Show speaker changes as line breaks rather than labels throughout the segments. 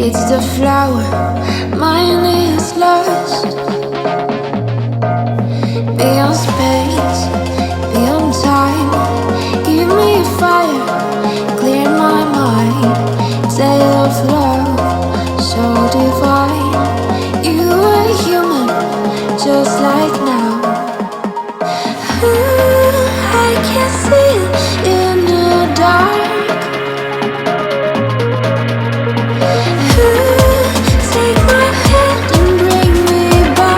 It's the flower, mine is lost. Beyond space, beyond time. Give me a fire, clear my mind. Tale of love, so divine. You are human, just like now. I can see it in the dark. Take my hand and bring me back.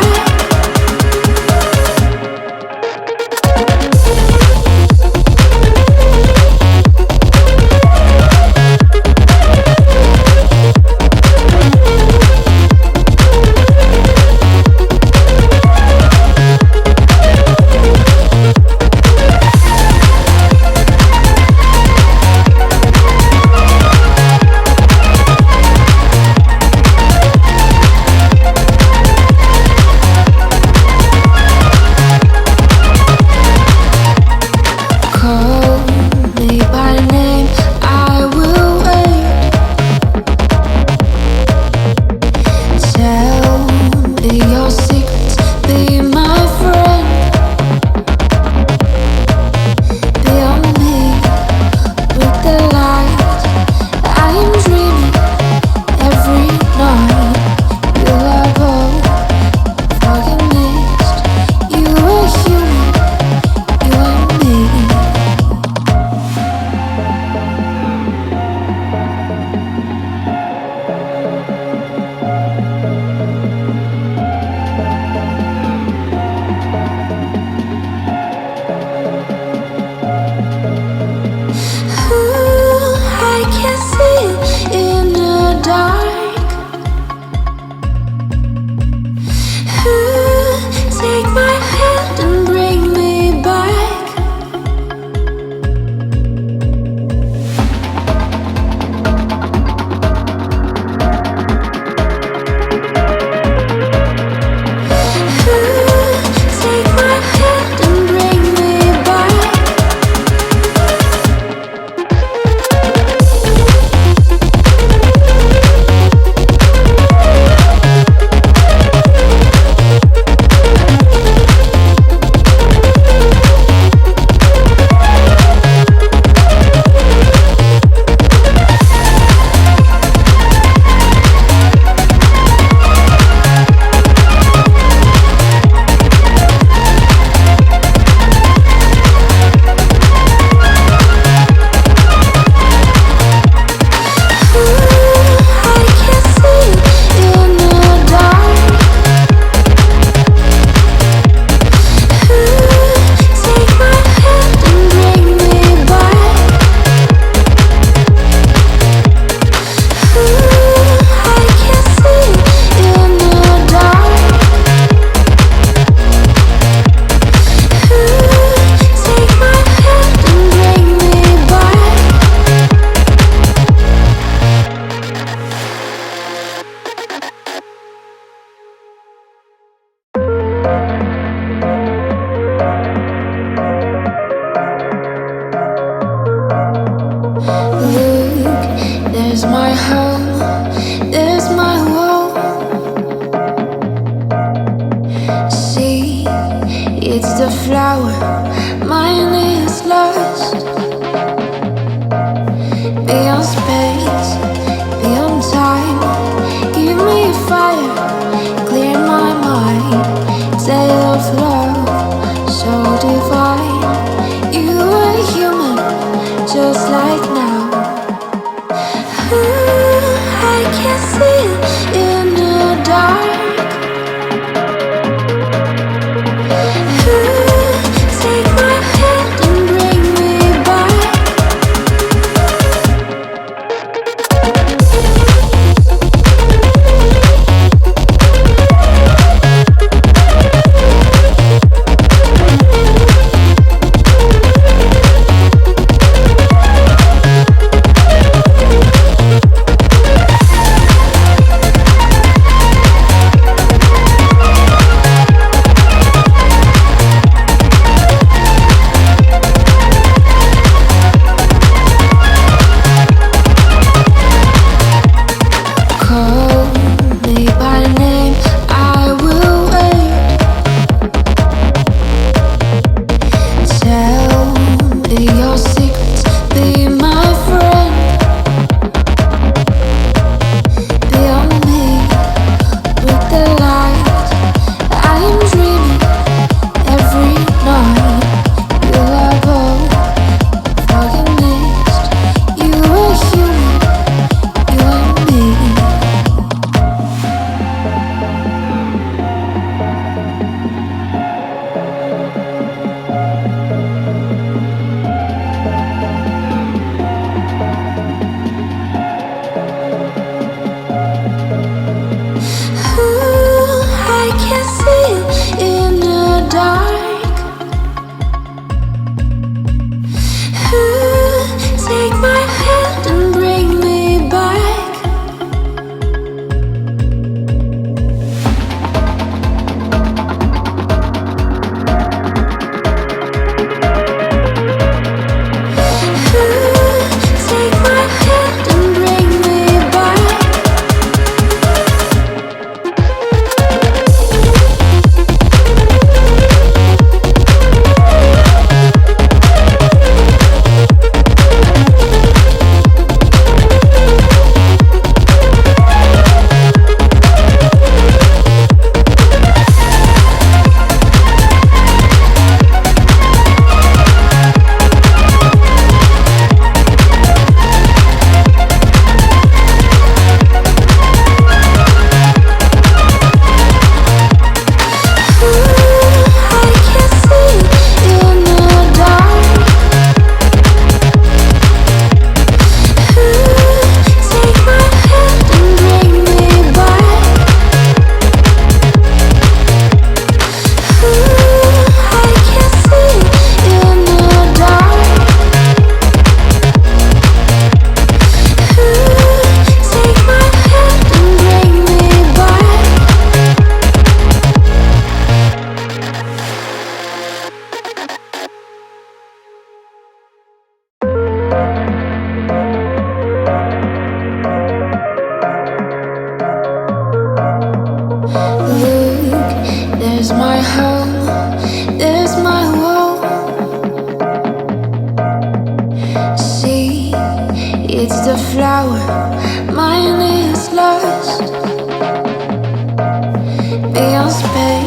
Take my hand and bring me back. Take my hand and bring me back. There's my home, there's my wall. See, it's the flower, mine is lost. Beyond space, beyond time. Give me a fire, clear my mind. Tale of love, so divine. You are human, just like now. I can see it in the dark. Take my hand and bring me back. Mine is lost beyond space.